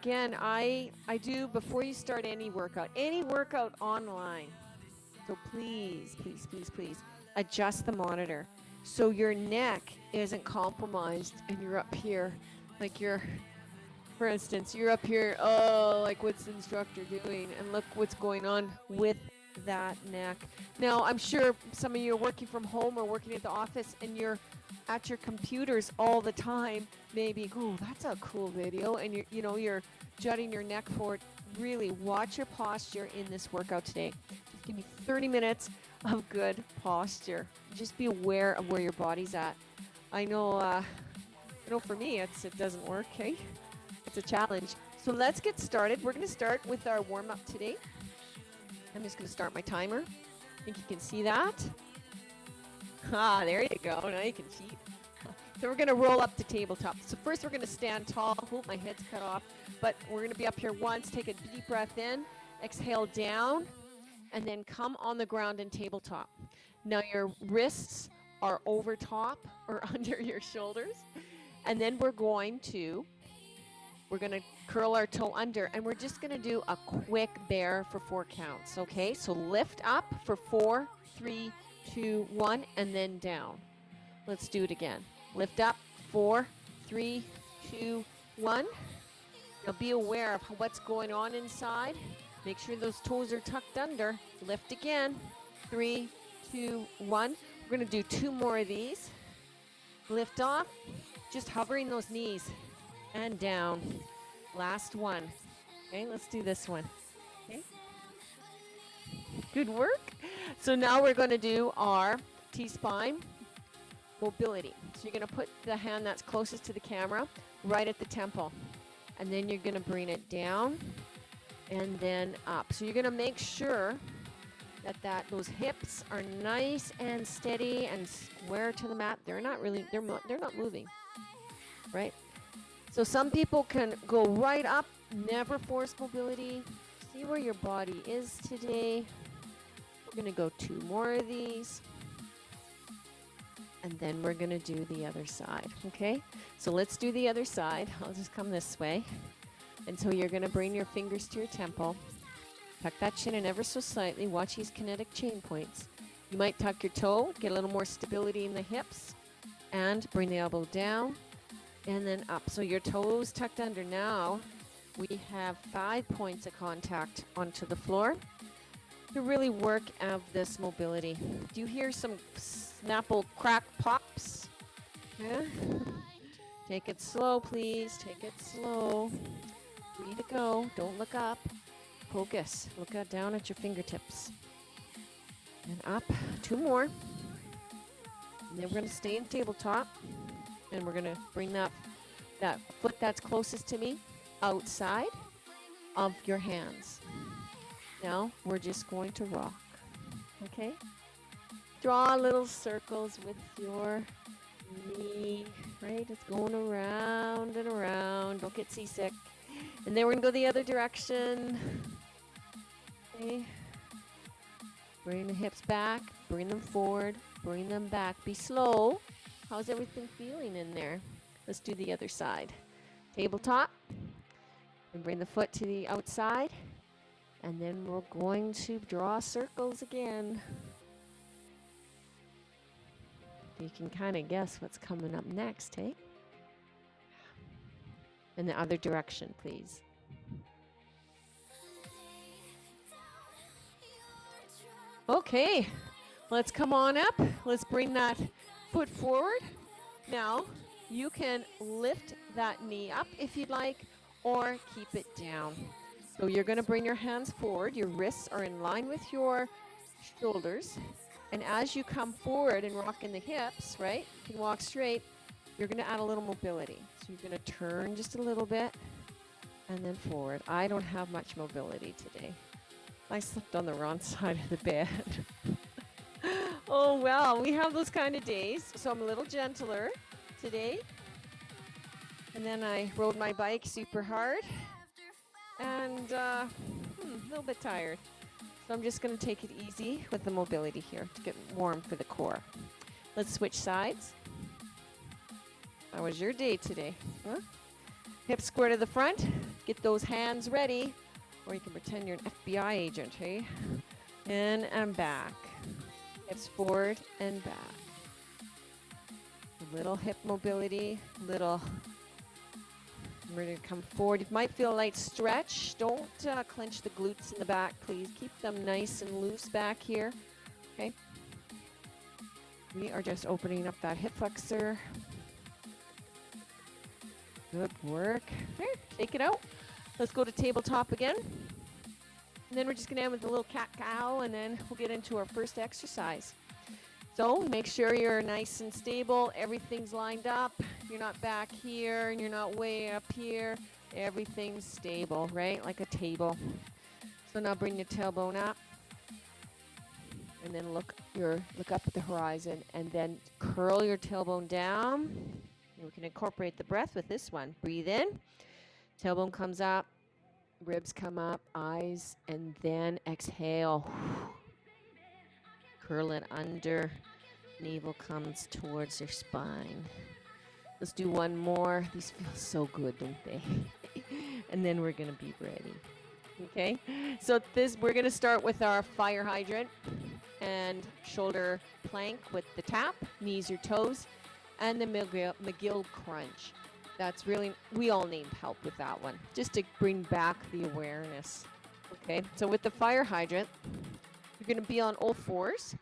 again, I do before you start any workout online. So please, please, please, please adjust the monitor so your neck isn't compromised and you're up here like for instance, you're up here, oh, like what's the instructor doing? And look what's going on with that neck. Now, I'm sure some of you are working from home or working at the office and you're at your computers all the time. Maybe, oh, that's a cool video. And you're jutting your neck forward. Really watch your posture in this workout today. Just give me 30 minutes of good posture. Just be aware of where your body's at. I know for me, it doesn't work, okay? It's a challenge. So let's get started. We're going to start with our warm-up today. I'm just going to start my timer. I think you can see that. Ah, there you go. Now you can cheat. So we're going to roll up to tabletop. So first we're going to stand tall. Oh, my head's cut off. But we're going to be up here once. Take a deep breath in. Exhale down. And then come on the ground in tabletop. Now your wrists are over top or under your shoulders. And then we're going to curl our toe under, and we're just going to do a quick bear for 4 counts, okay? So lift up for 4, 3, 2, 1, and then down. Let's do it again. Lift up, 4, 3, 2, 1. Now be aware of what's going on inside. Make sure those toes are tucked under. Lift again, 3, 2, 1. We're going to do 2 more of these. Lift off, just hovering those knees. And down. Last one. Okay, let's do this one. Okay. Good work. So now we're going to do our T-spine mobility. So you're going to put the hand that's closest to the camera right at the temple. And then you're going to bring it down and then up. So you're going to make sure that those hips are nice and steady and square to the mat. They're not moving. Right? So some people can go right up, never force mobility. See where your body is today. We're going to go 2 more of these. And then we're going to do the other side, okay? So let's do the other side. I'll just come this way. And so you're going to bring your fingers to your temple. Tuck that chin in ever so slightly. Watch these kinetic chain points. You might tuck your toe, get a little more stability in the hips. And bring the elbow down. And then up. So your toes tucked under. Now we have 5 points of contact onto the floor to really work out this mobility. Do you hear some snapple crack pops? Yeah. Take it slow, please. Take it slow. 3 to go. Don't look up. Focus. Look down at your fingertips. And up. 2 more. And then we're going to stay in tabletop. And we're going to bring that foot that's closest to me outside of your hands. Now we're just going to rock. Okay? Draw little circles with your knee. Right? It's going around and around. Don't get seasick. And then we're going to go the other direction. Okay? Bring the hips back. Bring them forward. Bring them back. Be slow. How's everything feeling in there? Let's do the other side. Tabletop. And bring the foot to the outside. And then we're going to draw circles again. You can kind of guess what's coming up next, hey? In the other direction, please. Okay. Let's come on up. Let's bring that foot forward. Now, you can lift that knee up if you'd like, or keep it down. So you're going to bring your hands forward. Your wrists are in line with your shoulders. And as you come forward and rock in the hips, right, you can walk straight, you're going to add a little mobility. So you're going to turn just a little bit and then forward. I don't have much mobility today. I slept on the wrong side of the bed. Oh, well, we have those kind of days. So I'm a little gentler today. And then I rode my bike super hard. And a little bit tired. So I'm just going to take it easy with the mobility here to get warm for the core. Let's switch sides. How was your day today? Huh? Hips square to the front. Get those hands ready, or you can pretend you're an FBI agent, hey? In and back. Hips forward and back. A little hip mobility, little. We're going to come forward. You might feel a light stretch. Don't clench the glutes in the back, please. Keep them nice and loose back here. Okay. We are just opening up that hip flexor. Good work. There, shake it out. Let's go to tabletop again. And then we're just going to end with a little cat-cow, and then we'll get into our first exercise. So make sure you're nice and stable. Everything's lined up. You're not back here, and you're not way up here. Everything's stable, right? Like a table. So now bring your tailbone up. And then look up at the horizon, and then curl your tailbone down. And we can incorporate the breath with this one. Breathe in. Tailbone comes up. Ribs come up. Eyes. And then exhale. Curl it under. Navel comes towards your spine. Let's do one more. These feel so good, don't they? And then we're going to be ready. Okay? So we're going to start with our fire hydrant and shoulder plank with the tap, knees or toes, and the Mcgill Crunch. That's really, we all need help with that one, just to bring back the awareness. Okay, so with the fire hydrant, you're going to be on all fours.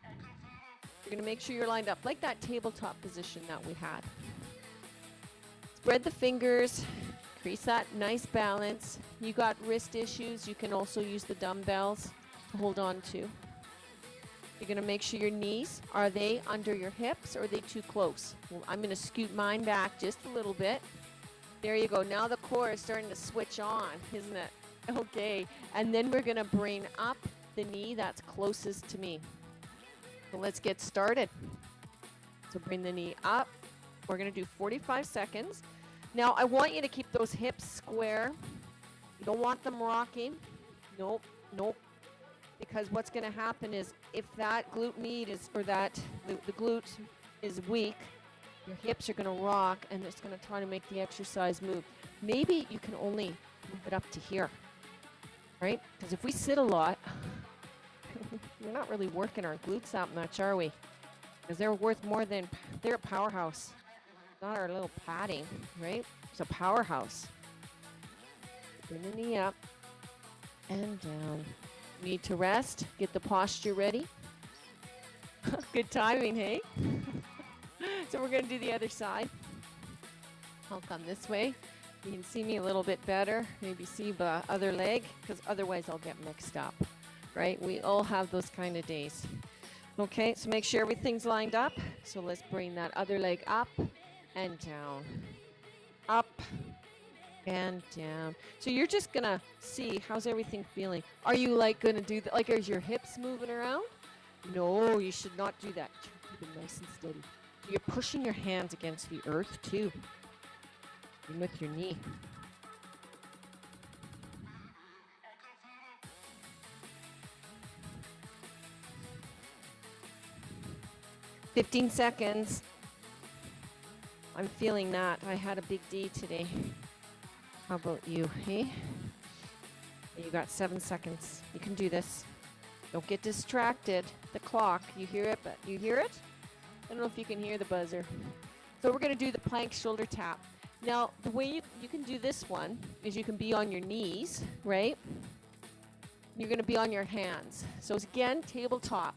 You're going to make sure you're lined up like that tabletop position that we had. Spread the fingers, increase that nice balance. You got wrist issues, you can also use the dumbbells to hold on to. You're going to make sure your knees, are they under your hips or are they too close? Well, I'm going to scoot mine back just a little bit. There you go. Now the core is starting to switch on, isn't it? Okay. And then we're going to bring up the knee that's closest to me. So let's get started. So bring the knee up. We're going to do 45 seconds. Now I want you to keep those hips square. You don't want them rocking. Nope, nope. Because what's going to happen is if that glute med is, or that the glute is weak, your hips are going to rock and it's going to try to make the exercise move. Maybe you can only move it up to here, right? Because if we sit a lot, we're not really working our glutes that much, are we? Because they're worth more than, they're a powerhouse. Not our little padding, right? It's a powerhouse. Bring the knee up and down. Need to rest, get the posture ready. Good timing, hey? So we're going to do the other side. I'll come this way. You can see me a little bit better. Maybe see the other leg, because otherwise I'll get mixed up, right? We all have those kind of days. Okay, so make sure everything's lined up. So let's bring that other leg up and down. Up and down. So you're just gonna see how's everything feeling. Are you like gonna do that? Like, is your hips moving around? No, you should not do that. Keep it nice and steady. You're pushing your hands against the earth too, and with your knee. "15 seconds. I'm feeling that. I had a big day today. How about you, hey? You got 7 seconds. You can do this. Don't get distracted. The clock, you hear it, but you hear it? I don't know if you can hear the buzzer. So we're going to do the plank shoulder tap. Now, the way you can do this one is you can be on your knees, right? You're going to be on your hands. So it's again, tabletop.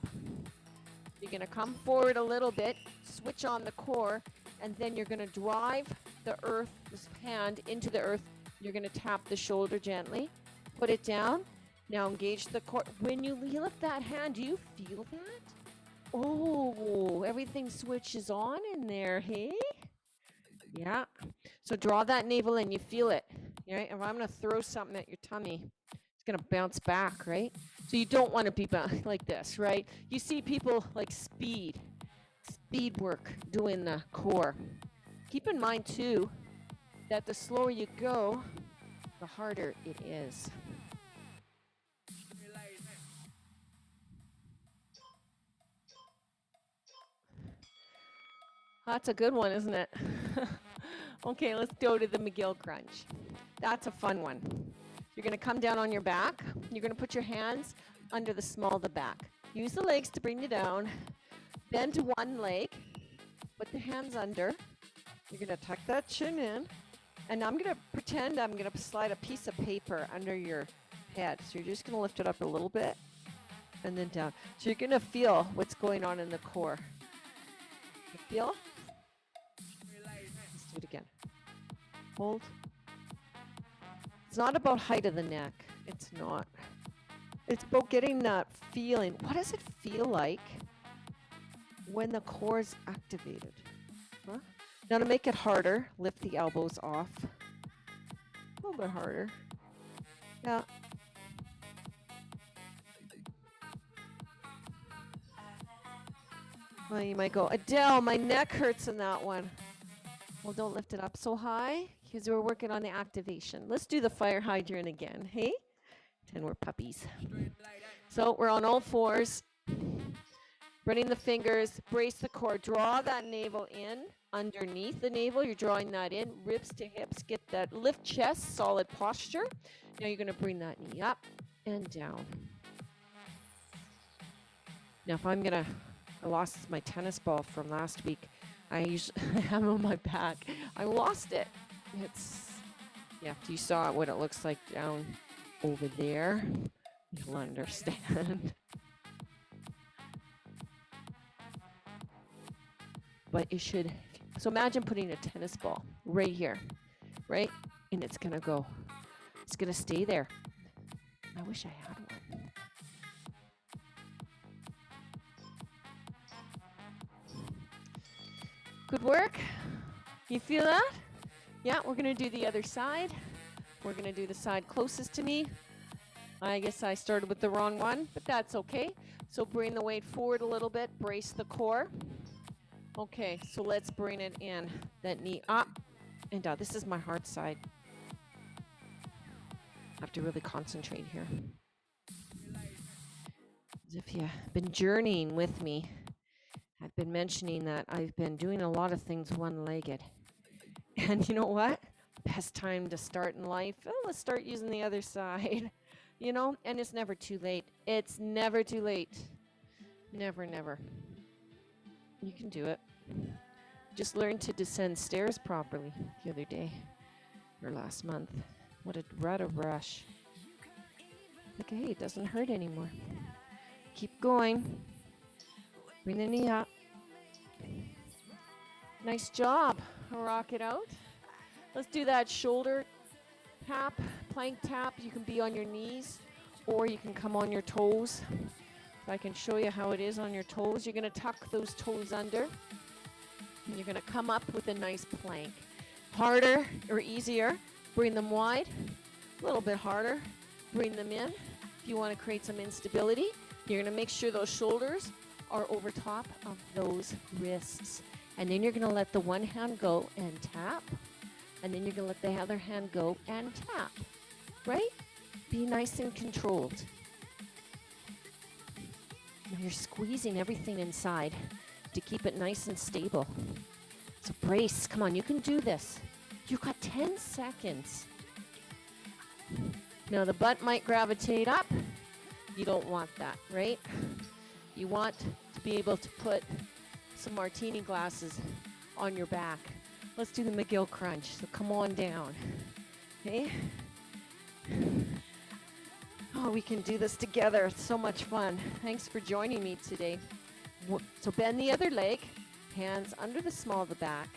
You're going to come forward a little bit, switch on the core, and then you're going to drive the earth, this hand into the earth. You're going to tap the shoulder gently. Put it down. Now engage the core. When you lift that hand, do you feel that? Oh, everything switches on in there, hey? Yeah. So draw that navel in. You feel it, right? If I'm going to throw something at your tummy, it's going to bounce back, right? So you don't want to be like this, right? You see people like speed work doing the core. Keep in mind, too, that the slower you go, the harder it is. That's a good one, isn't it? Okay, let's go to the Mcgill Crunch. That's a fun one. You're going to come down on your back. You're going to put your hands under the small of the back. Use the legs to bring you down. Bend to one leg. Put the hands under. You're going to tuck that chin in. And I'm going to pretend I'm going to slide a piece of paper under your head. So you're just going to lift it up a little bit and then down. So you're going to feel what's going on in the core. You feel? Let's do it again. Hold. It's not about height of the neck. It's not. It's about getting that feeling. What does it feel like when the core is activated? Huh? Now to make it harder, lift the elbows off. A little bit harder. Yeah. Well, you might go, Adele, my neck hurts in that one. Well, don't lift it up so high because we're working on the activation. Let's do the fire hydrant again, hey? And we're puppies. So we're on all fours. Running the fingers, brace the core, draw that navel in. Underneath the navel, you're drawing that in. Ribs to hips, get that lift chest, solid posture. Now you're gonna bring that knee up and down. Now if I lost my tennis ball from last week. I usually have it on my back. I lost it. Yeah, if you saw what it looks like down over there, you'll understand. But it should, so imagine putting a tennis ball right here, right? And it's gonna stay there. I wish I had one. Good work. You feel that? Yeah, we're going to do the other side. We're going to do the side closest to me. I guess I started with the wrong one, but that's okay. So bring the weight forward a little bit. Brace the core. Okay, so let's bring it in. That knee up and down. This is my hard side. I have to really concentrate here. As if you've been journeying with me, I've been mentioning that I've been doing a lot of things one-legged. And you know what? Best time to start in life, let's start using the other side. You know, and it's never too late. It's never too late. Never, never. You can do it. Just learn to descend stairs properly the other day or last month. What a rush. Like, hey, it doesn't hurt anymore. Keep going. Bring the knee up. Nice job. Rock it out. Let's do that shoulder tap, plank tap. You can be on your knees or you can come on your toes. If I can show you how it is on your toes, you're going to tuck those toes under. And you're going to come up with a nice plank. Harder or easier, bring them wide. A little bit harder, bring them in. If you want to create some instability, you're going to make sure those shoulders are over top of those wrists. And then you're going to let the one hand go and tap. And then you're going to let the other hand go and tap. Right? Be nice and controlled. Now you're squeezing everything inside to keep it nice and stable. So brace. Come on, you can do this. You've got 10 seconds. Now the butt might gravitate up. You don't want that, right? You want to be able to put some martini glasses on your back. Let's do the Mcgill Crunch. So come on down. Okay? Oh, we can do this together. It's so much fun. Thanks for joining me today. So bend the other leg. Hands under the small of the back.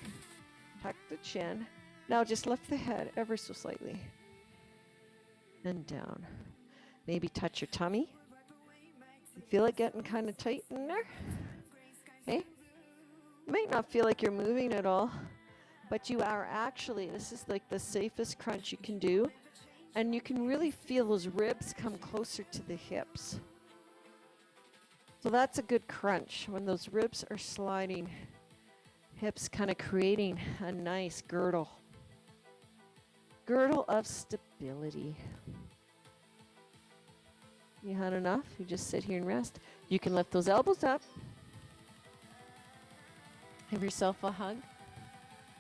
Tuck the chin. Now just lift the head ever so slightly. And down. Maybe touch your tummy. You feel it getting kind of tight in there? Okay? You might not feel like you're moving at all, but you are actually. This is like the safest crunch you can do. And you can really feel those ribs come closer to the hips. So that's a good crunch when those ribs are sliding, hips kind of creating a nice girdle. Girdle of stability. You had enough? You just sit here and rest. You can lift those elbows up. Give yourself a hug.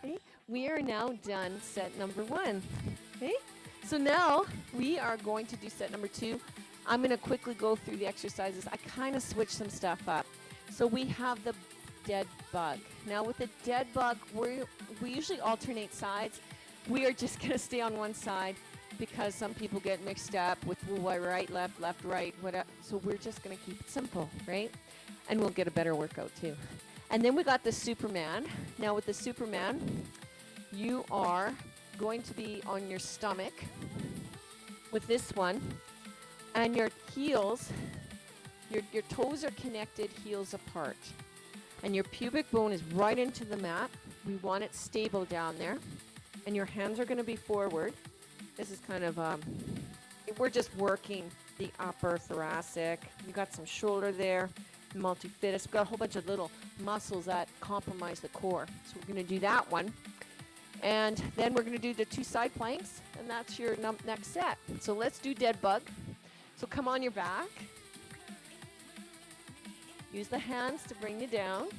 Okay. We are now done set number 1. Okay. So now we are going to do set number 2. I'm going to quickly go through the exercises. I kind of switched some stuff up. So we have the dead bug. Now with the dead bug, we usually alternate sides. We are just going to stay on one side because some people get mixed up with right, left, right, whatever. So we're just going to keep it simple, right? And we'll get a better workout too. And then we got the Superman. Now with the Superman, you are going to be on your stomach with this one, and your heels, your toes are connected, heels apart, and your pubic bone is right into the mat. We want it stable down there, and your hands are going to be forward. This is kind of we're just working the upper thoracic. You got some shoulder there, multifidus. We've got a whole bunch of little muscles that compromise the core, so we're going to do that one. And then we're going to do the 2 side planks, and that's your next set. So let's do dead bug. So come on your back. Use the hands to bring you down.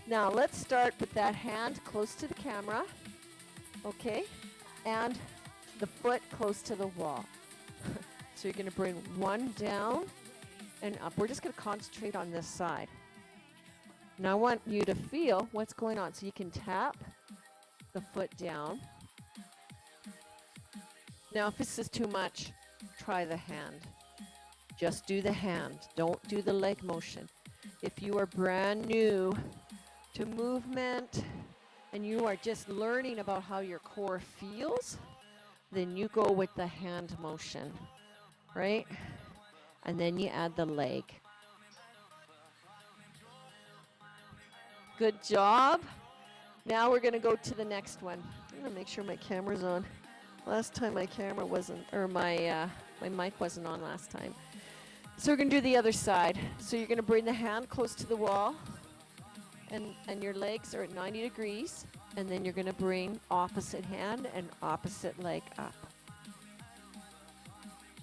Now let's start with that hand close to the camera, okay? And the foot close to the wall. So you're going to bring one down and up. We're just going to concentrate on this side. Now I want you to feel what's going on. So you can tap the foot down. Now if this is too much, try the hand. Just do the hand. Don't do the leg motion. If you are brand new to movement and you are just learning about how your core feels, then you go with the hand motion, right? And then you add the leg. Good job. Now we're going to go to the next one. I'm going to make sure my camera's on. Last time my camera wasn't, or my mic wasn't on last time. So we're going to do the other side. So you're going to bring the hand close to the wall, and your legs are at 90 degrees. And then you're going to bring opposite hand and opposite leg up.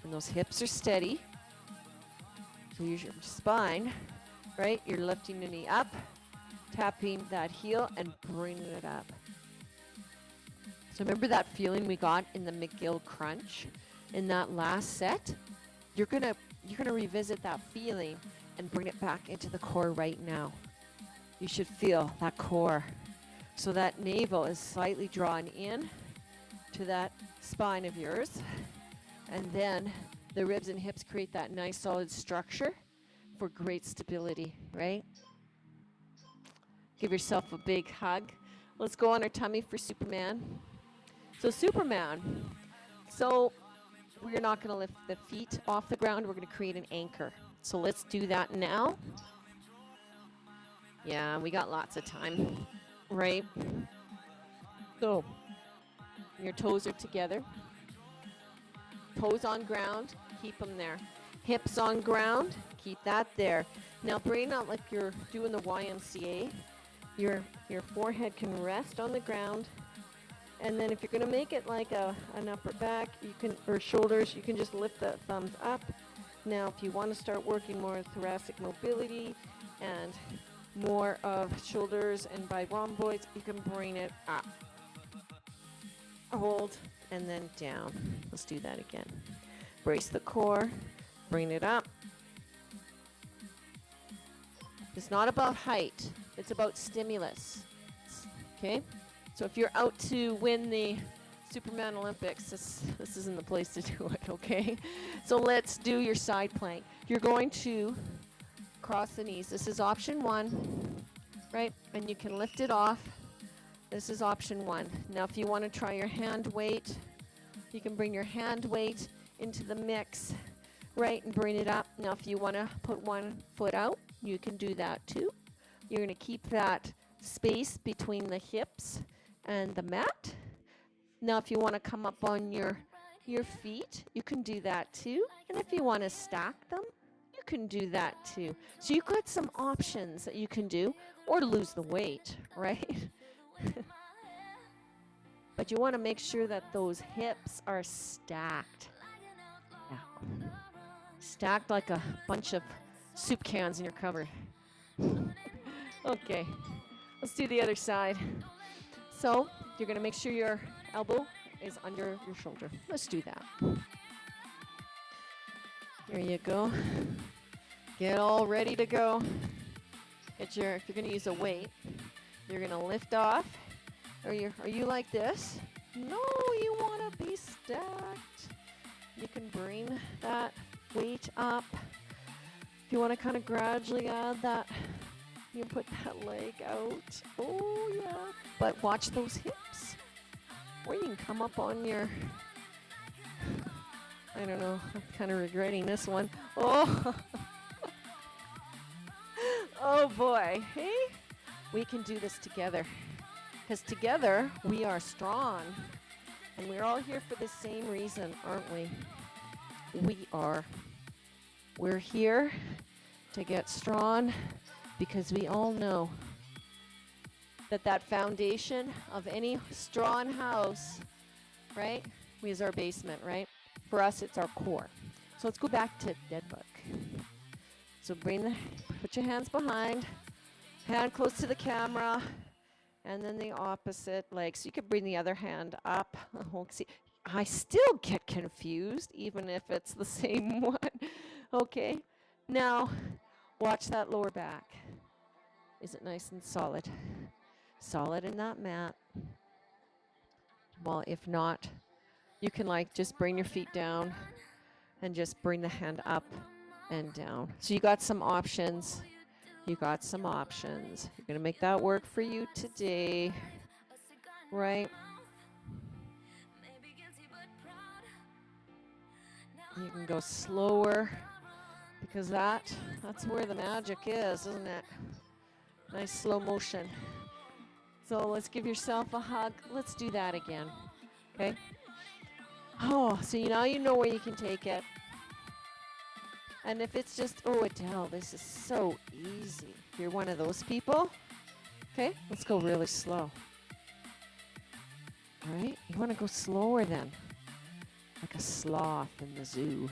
And those hips are steady. So use your spine, right? You're lifting the knee up, tapping that heel and bringing it up. So remember that feeling we got in the Mcgill Crunch in that last set? You're gonna revisit that feeling and bring it back into the core right now. You should feel that core. So that navel is slightly drawn in to that spine of yours. And then the ribs and hips create that nice solid structure for great stability, right? Give yourself a big hug. Let's go on our tummy for Superman. So Superman. So we're not going to lift the feet off the ground. We're going to create an anchor. So let's do that now. Yeah, we got lots of time, right? So your toes are together. Toes on ground, keep them there. Hips on ground, keep that there. Now bring out like you're doing the YMCA. Your forehead can rest on the ground. And then if you're going to make it like an upper back, you can, or shoulders, you can just lift the thumbs up. Now if you want to start working more thoracic mobility and more of shoulders and by rhomboids, you can bring it up. Hold and then down. Let's do that again. Brace the core, bring it up. It's not about height, it's about stimulus. Okay? So if you're out to win the Superman Olympics, this isn't the place to do it, okay? So let's do your side plank. You're going to cross the knees. This is option 1, right? And you can lift it off. This is option 1. Now if you want to try your hand weight, you can bring your hand weight into the mix, right, and bring it up. Now if you want to put one foot out, you can do that too. You're going to keep that space between the hips and the mat. Now if you want to come up on your feet, you can do that too. And if you want to stack them, you can do that too. So you've got some options that you can do, or lose the weight, right? But you want to make sure that those hips are stacked. Yeah. Stacked like a bunch of soup cans in your cupboard. Okay, let's do the other side. So you're going to make sure your elbow is under your shoulder. Let's do that. There you go. Get all ready to go. If you're going to use a weight, you're going to lift off. Are you like this? No, you want to be stacked. You can bring that weight up. If you want to kind of gradually add that, you put that leg out. Oh, yeah. But watch those hips. Or you can come up on your, I don't know, I'm kind of regretting this one. Oh, oh boy. Hey, we can do this together. Because together, we are strong. And we're all here for the same reason, aren't we? We are. We're here to get strong because we all know that foundation of any strong house, right, is our basement, right? For us, it's our core. So let's go back to dead bug. So put your hands behind, hand close to the camera, and then the opposite leg. So you could bring the other hand up. See, I still get confused, even if it's the same one. Okay, now watch that lower back. Is it nice and solid? Solid in that mat. Well, if not, you can just bring your feet down and just bring the hand up and down. So you got some options. You got some options. You're going to make that work for you today, right? You can go slower because that's where the magic is, isn't it? Nice slow motion. So let's give yourself a hug. Let's do that again, okay? Oh, so now you know where you can take it. And if it's just, oh, Adele, this is so easy. If you're one of those people, okay, let's go really slow. All right, you want to go slower then, like a sloth in the zoo.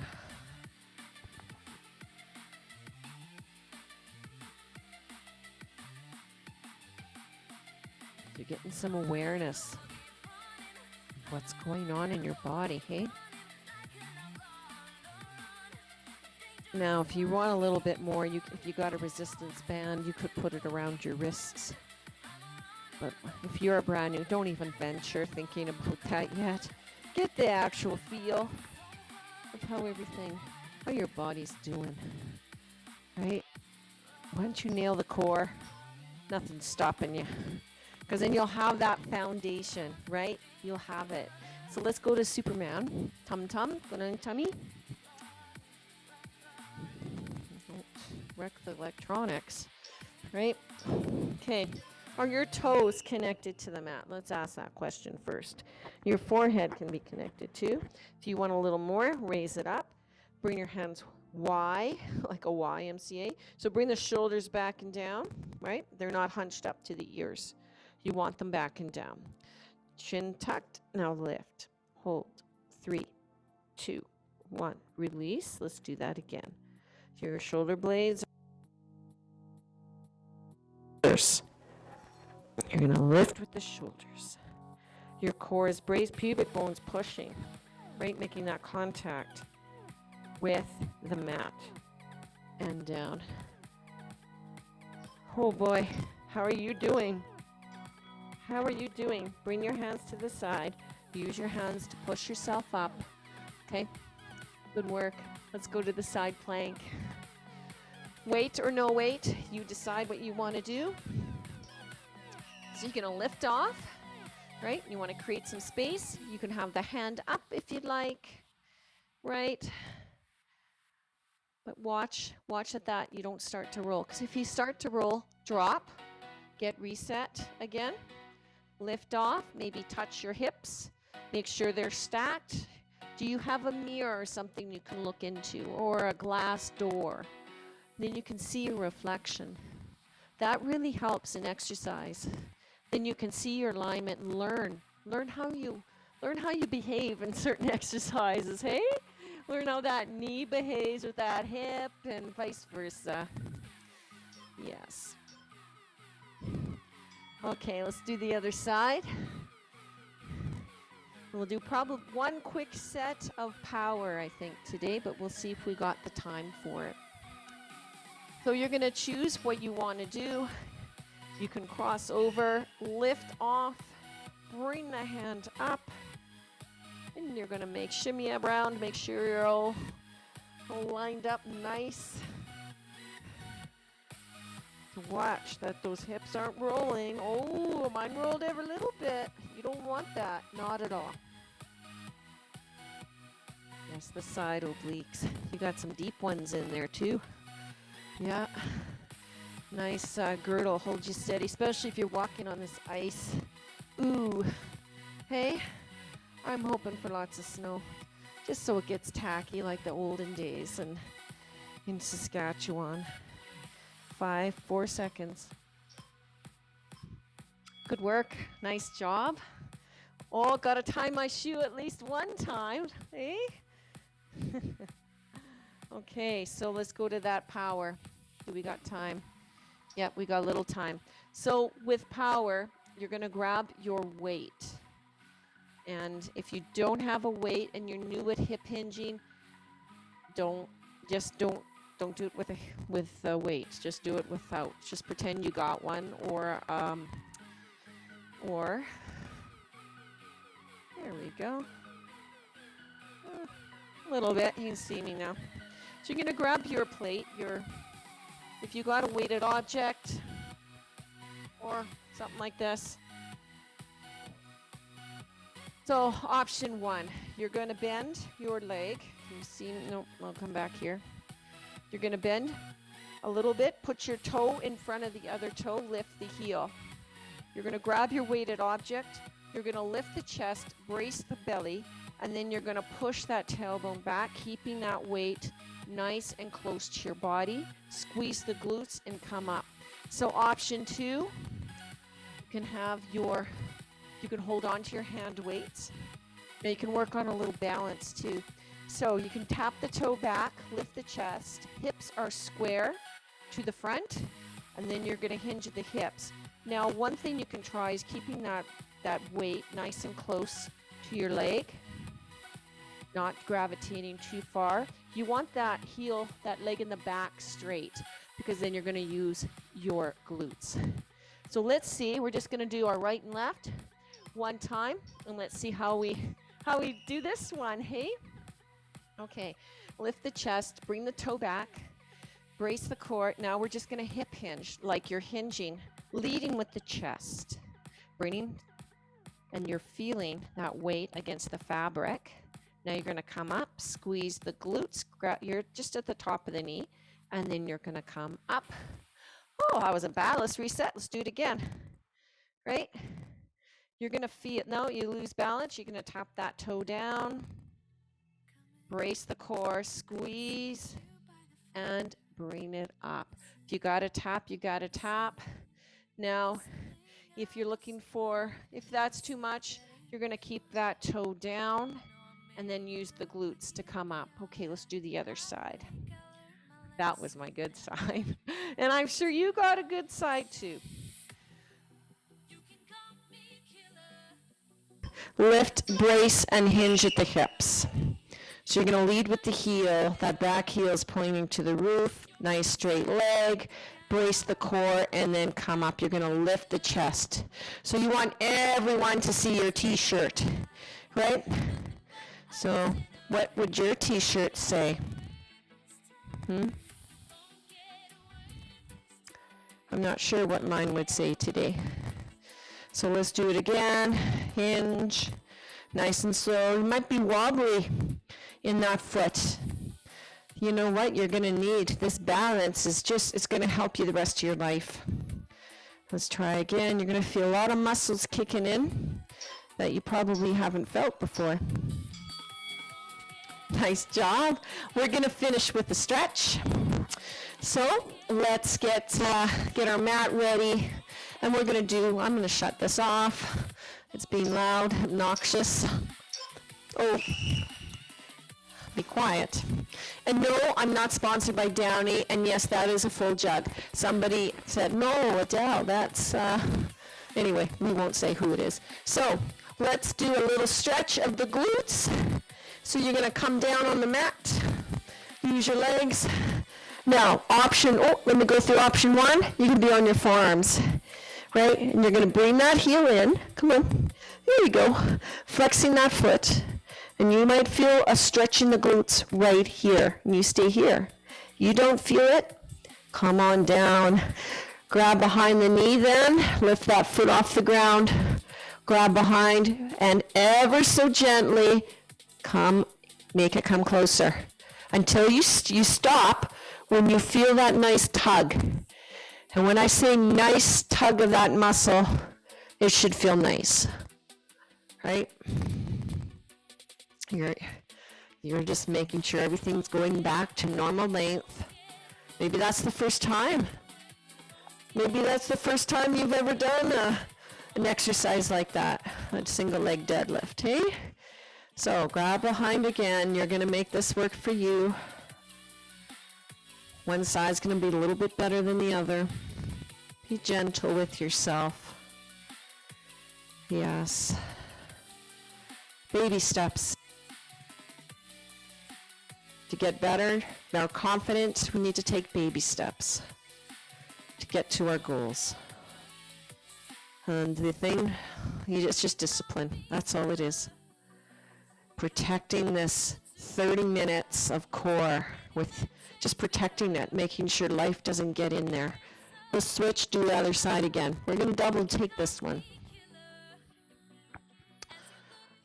You're getting some awareness of what's going on in your body, hey? Now, if you want a little bit more, if you got a resistance band, you could put it around your wrists. But if you're brand new, don't even venture thinking about that yet. Get the actual feel of how your body's doing, right? Once you nail the core, nothing's stopping you. Because then you'll have that foundation, right? You'll have it. So let's go to Superman. Tum-tum, go on tummy. Don't wreck the electronics, right? Okay. Are your toes connected to the mat? Let's ask that question first. Your forehead can be connected too. If you want a little more, raise it up. Bring your hands Y, like a YMCA. So bring the shoulders back and down, right? They're not hunched up to the ears. You want them back and down. Chin tucked. Now lift. Hold. 3, 2, 1. Release. Let's do that again. Your shoulder blades. You're going to lift with the shoulders. Your core is braced, pubic bones pushing, right? Making that contact with the mat and down. Oh boy, how are you doing? How are you doing? Bring your hands to the side. Use your hands to push yourself up. Okay, good work. Let's go to the side plank. Weight or no weight, you decide what you want to do. So you're going to lift off, right? You want to create some space. You can have the hand up if you'd like, right? But watch that you don't start to roll. Because if you start to roll, drop, get reset again. Lift off, maybe touch your hips, make sure they're stacked. Do you have a mirror or something you can look into, or a glass door? Then you can see your reflection. That really helps in exercise. Then you can see your alignment and learn how you behave in certain exercises, hey? Learn how that knee behaves with that hip and vice versa. Yes. Okay, let's do the other side. We'll do probably one quick set of power, I think, today, but we'll see if we got the time for it. So you're going to choose what you want to do. You can cross over, lift off, bring the hand up, and you're going to make shimmy around, make sure you're all lined up nice. Watch that those hips aren't rolling. Oh, mine rolled every little bit. You don't want that, not at all. There's the side obliques. You got some deep ones in there too. Yeah. Nice girdle, hold you steady, especially if you're walking on this ice. Ooh. Hey, I'm hoping for lots of snow, just so it gets tacky like the olden days and in Saskatchewan. 4 seconds. Good work. Nice job. Oh, gotta tie my shoe at least one time. Eh? Okay, so let's go to that power. Do we got time? Yep, we got a little time. So with power, you're gonna grab your weight. And if you don't have a weight and you're new at hip hinging, don't do it with weights. Just do it without. Just pretend you got one, or there we go. A little bit. You can see me now. So you're gonna grab your plate. If you got a weighted object or something like this. So option 1, you're gonna bend your leg. Can you see? Nope. I'll come back here. You're going to bend a little bit, put your toe in front of the other toe, lift the heel. You're going to grab your weighted object, you're going to lift the chest, brace the belly, and then you're going to push that tailbone back, keeping that weight nice and close to your body. Squeeze the glutes and come up. So option 2, you can hold on to your hand weights. Now you can work on a little balance too. So you can tap the toe back, lift the chest, hips are square to the front, and then you're going to hinge at the hips. Now, one thing you can try is keeping that weight nice and close to your leg, not gravitating too far. You want that heel, that leg in the back straight, because then you're going to use your glutes. So let's see, we're just going to do our right and left one time, and let's see how we do this one, hey? Okay, lift the chest, bring the toe back, brace the core. Now we're just going to hip hinge like you're hinging, leading with the chest, bringing, and you're feeling that weight against the fabric. Now you're going to come up, squeeze the glutes, you're just at the top of the knee, and then you're going to come up. Oh, that wasn't bad. Let's reset. Let's do it again. Right? You're going to feel, no, you lose balance. You're going to tap that toe down. Brace the core, squeeze, and bring it up. If you got to tap, you got to tap. Now, if that's too much, you're going to keep that toe down and then use the glutes to come up. Okay, let's do the other side. That was my good side. And I'm sure you got a good side too. Lift, brace, and hinge at the hips. So you're going to lead with the heel. That back heel is pointing to the roof. Nice straight leg. Brace the core and then come up. You're going to lift the chest. So you want everyone to see your t-shirt, right? So what would your t-shirt say? I'm not sure what mine would say today. So let's do it again. Hinge. Nice and slow. You might be wobbly in that foot. You know what? You're going to need this balance. It's going to help you the rest of your life. Let's try again. You're going to feel a lot of muscles kicking in that you probably haven't felt before. Nice job. We're going to finish with a stretch. So let's get our mat ready. And I'm going to shut this off. It's being loud, obnoxious. Oh, be quiet. And no, I'm not sponsored by Downy. And yes, that is a full jug. Somebody said, no, Adele, that's, anyway, we won't say who it is. So Let's do a little stretch of the glutes. So you're going to come down on the mat, use your legs. Now, let me go through option 1. You can be on your forearms, right? And you're going to bring that heel in. Come on. There you go. Flexing that foot. And you might feel a stretch in the glutes right here. And you stay here. You don't feel it? Come on down. Grab behind the knee then. Lift that foot off the ground. Grab behind. And ever so gently, make it come closer. Until you stop when you feel that nice tug. And when I say nice tug of that muscle, it should feel nice. Right? You're just making sure everything's going back to normal length. Maybe that's the first time. Maybe that's the first time you've ever done an exercise like that, a single leg deadlift, hey? So grab behind again. You're going to make this work for you. One side's going to be a little bit better than the other. Be gentle with yourself. Yes. Baby steps. To get better, more confident, we need to take baby steps to get to our goals. And the thing, it's just discipline. That's all it is. Protecting this 30 minutes of core with just protecting it, making sure life doesn't get in there. We'll switch, do the other side again. We're going to double take this one.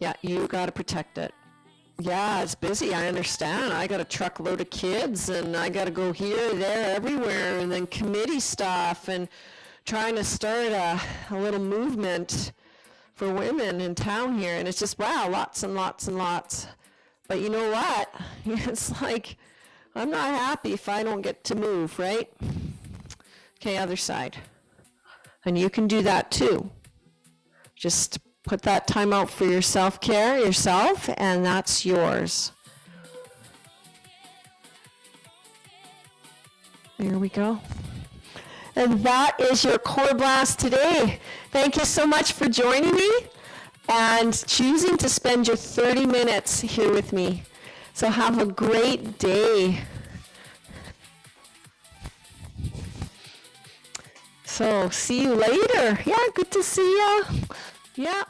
Yeah, you got to protect it. Yeah, it's busy, I understand. I got a truckload of kids, and I got to go here, there, everywhere, and then committee stuff, and trying to start a little movement for women in town here. And it's just, wow, lots and lots and lots. But you know what? It's like, I'm not happy if I don't get to move, right? Okay, other side. And you can do that too. Just put that time out for your self-care, yourself, and that's yours. There we go. And that is your Core Blast today. Thank you so much for joining me and choosing to spend your 30 minutes here with me. So have a great day. So see you later. Yeah, good to see you. Yeah.